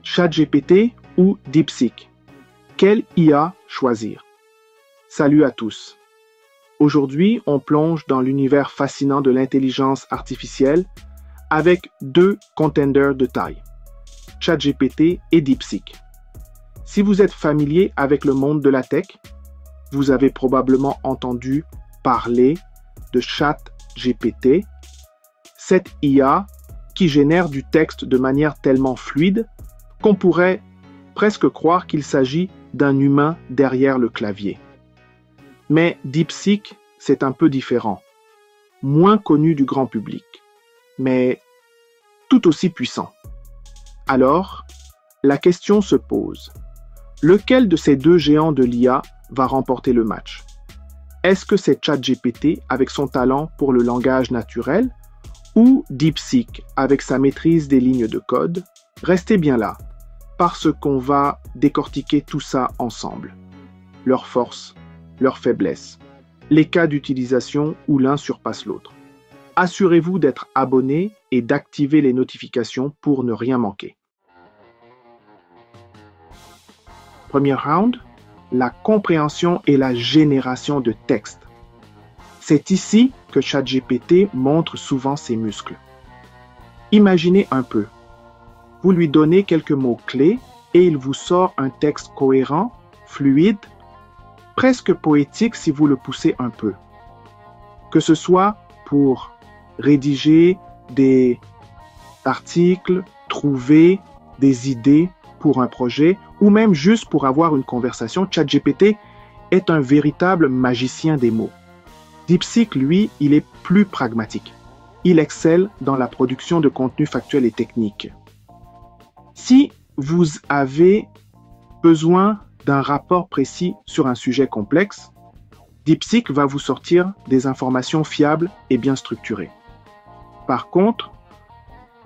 ChatGPT ou DeepSeek? Quelle IA choisir? Salut à tous. Aujourd'hui, on plonge dans l'univers fascinant de l'intelligence artificielle avec deux contenders de taille, ChatGPT et DeepSeek. Si vous êtes familier avec le monde de la tech, vous avez probablement entendu parler de ChatGPT, cette IA qui génère du texte de manière tellement fluide qu'on pourrait presque croire qu'il s'agit d'un humain derrière le clavier. Mais DeepSeek, c'est un peu différent, moins connu du grand public, mais tout aussi puissant. Alors, la question se pose, lequel de ces deux géants de l'IA va remporter le match? Est-ce que c'est ChatGPT avec son talent pour le langage naturel ou DeepSeek avec sa maîtrise des lignes de code? Restez bien là, parce qu'on va décortiquer tout ça ensemble. Leurs forces, leurs faiblesses, les cas d'utilisation où l'un surpasse l'autre. Assurez-vous d'être abonné et d'activer les notifications pour ne rien manquer. Premier round, la compréhension et la génération de texte. C'est ici que ChatGPT montre souvent ses muscles. Imaginez un peu. Vous lui donnez quelques mots-clés et il vous sort un texte cohérent, fluide, presque poétique si vous le poussez un peu. Que ce soit pour rédiger des articles, trouver des idées pour un projet ou même juste pour avoir une conversation, ChatGPT est un véritable magicien des mots. DeepSeek, lui, il est plus pragmatique. Il excelle dans la production de contenu factuel et technique. Si vous avez besoin d'un rapport précis sur un sujet complexe, DeepSeek va vous sortir des informations fiables et bien structurées. Par contre,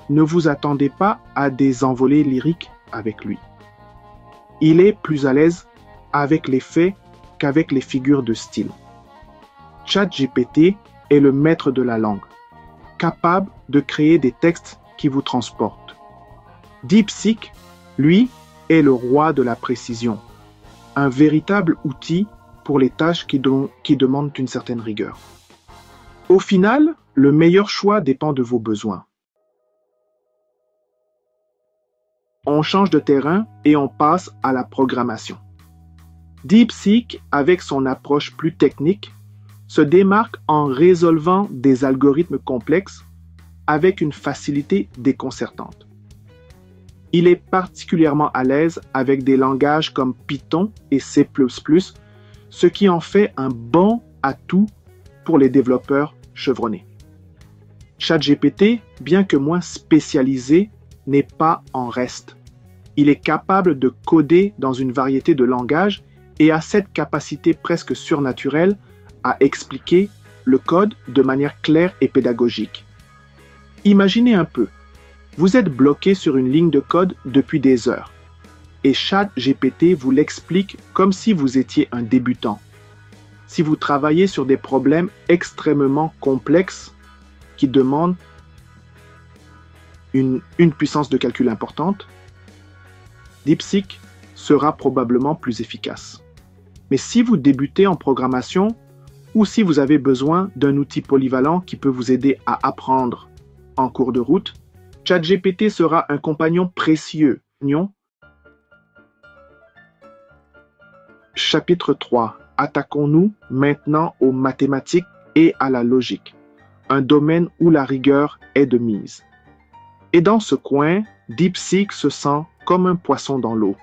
ne vous attendez pas à des envolées lyriques avec lui. Il est plus à l'aise avec les faits qu'avec les figures de style. ChatGPT est le maître de la langue, capable de créer des textes qui vous transportent. DeepSeek, lui, est le roi de la précision, un véritable outil pour les tâches qui demandent une certaine rigueur. Au final, le meilleur choix dépend de vos besoins. On change de terrain et on passe à la programmation. DeepSeek, avec son approche plus technique, se démarque en résolvant des algorithmes complexes avec une facilité déconcertante. Il est particulièrement à l'aise avec des langages comme Python et C++, ce qui en fait un bon atout pour les développeurs chevronnés. ChatGPT, bien que moins spécialisé, n'est pas en reste. Il est capable de coder dans une variété de langages et a cette capacité presque surnaturelle à expliquer le code de manière claire et pédagogique. Imaginez un peu. Vous êtes bloqué sur une ligne de code depuis des heures et ChatGPT vous l'explique comme si vous étiez un débutant. Si vous travaillez sur des problèmes extrêmement complexes qui demandent une puissance de calcul importante, DeepSeek sera probablement plus efficace. Mais si vous débutez en programmation ou si vous avez besoin d'un outil polyvalent qui peut vous aider à apprendre en cours de route, ChatGPT sera un compagnon précieux. Chapitre 3. Attaquons-nous maintenant aux mathématiques et à la logique, un domaine où la rigueur est de mise. Et dans ce coin, DeepSeek se sent comme un poisson dans l'eau.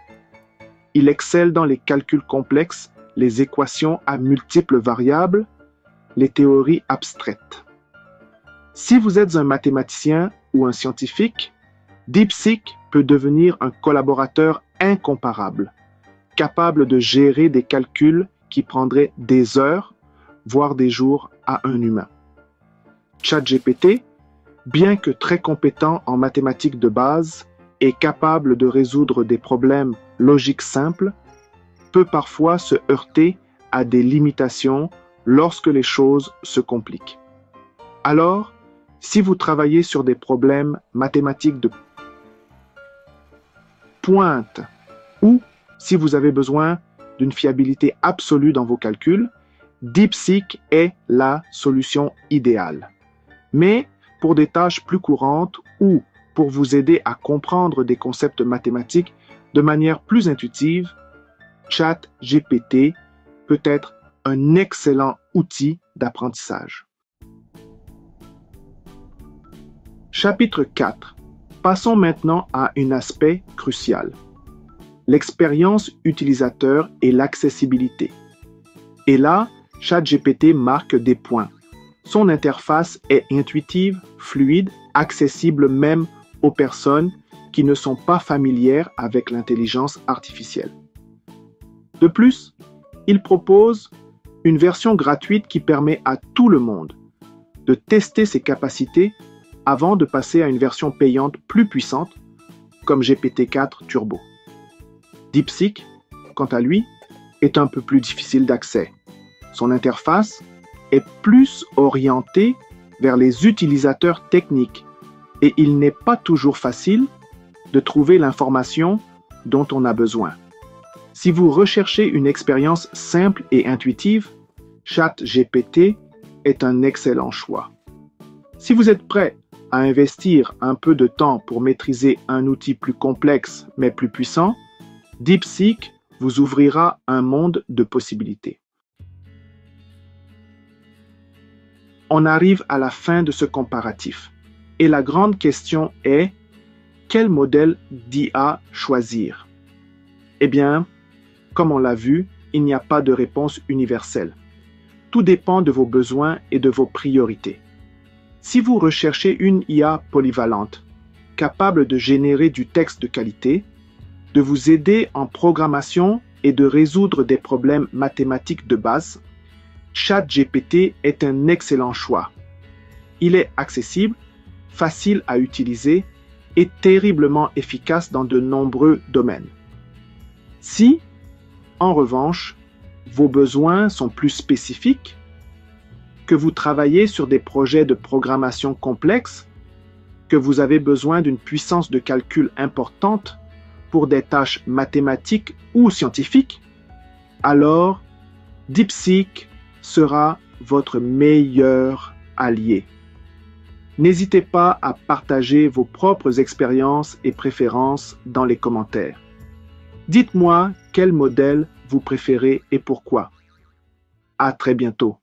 Il excelle dans les calculs complexes, les équations à multiples variables, les théories abstraites. Si vous êtes un mathématicien ou un scientifique, DeepSeek peut devenir un collaborateur incomparable, capable de gérer des calculs qui prendraient des heures, voire des jours à un humain. ChatGPT, bien que très compétent en mathématiques de base et capable de résoudre des problèmes logiques simples, peut parfois se heurter à des limitations lorsque les choses se compliquent. Alors, si vous travaillez sur des problèmes mathématiques de pointe ou si vous avez besoin d'une fiabilité absolue dans vos calculs, DeepSeek est la solution idéale. Mais pour des tâches plus courantes ou pour vous aider à comprendre des concepts mathématiques de manière plus intuitive, ChatGPT peut être un excellent outil d'apprentissage. Chapitre 4. Passons maintenant à un aspect crucial. L'expérience utilisateur et l'accessibilité. Et là, ChatGPT marque des points. Son interface est intuitive, fluide, accessible même aux personnes qui ne sont pas familières avec l'intelligence artificielle. De plus, il propose une version gratuite qui permet à tout le monde de tester ses capacités avant de passer à une version payante plus puissante comme GPT-4 Turbo. DeepSeek, quant à lui, est un peu plus difficile d'accès. Son interface est plus orientée vers les utilisateurs techniques et il n'est pas toujours facile de trouver l'information dont on a besoin. Si vous recherchez une expérience simple et intuitive, ChatGPT est un excellent choix. Si vous êtes prêt à investir un peu de temps pour maîtriser un outil plus complexe mais plus puissant, DeepSeek vous ouvrira un monde de possibilités. On arrive à la fin de ce comparatif. Et la grande question est, quel modèle d'IA choisir? Eh bien, comme on l'a vu, il n'y a pas de réponse universelle. Tout dépend de vos besoins et de vos priorités. Si vous recherchez une IA polyvalente, capable de générer du texte de qualité, de vous aider en programmation et de résoudre des problèmes mathématiques de base, ChatGPT est un excellent choix. Il est accessible, facile à utiliser et terriblement efficace dans de nombreux domaines. Si, en revanche, vos besoins sont plus spécifiques, que vous travaillez sur des projets de programmation complexes, que vous avez besoin d'une puissance de calcul importante pour des tâches mathématiques ou scientifiques, alors DeepSeek sera votre meilleur allié. N'hésitez pas à partager vos propres expériences et préférences dans les commentaires. Dites-moi quel modèle vous préférez et pourquoi. À très bientôt.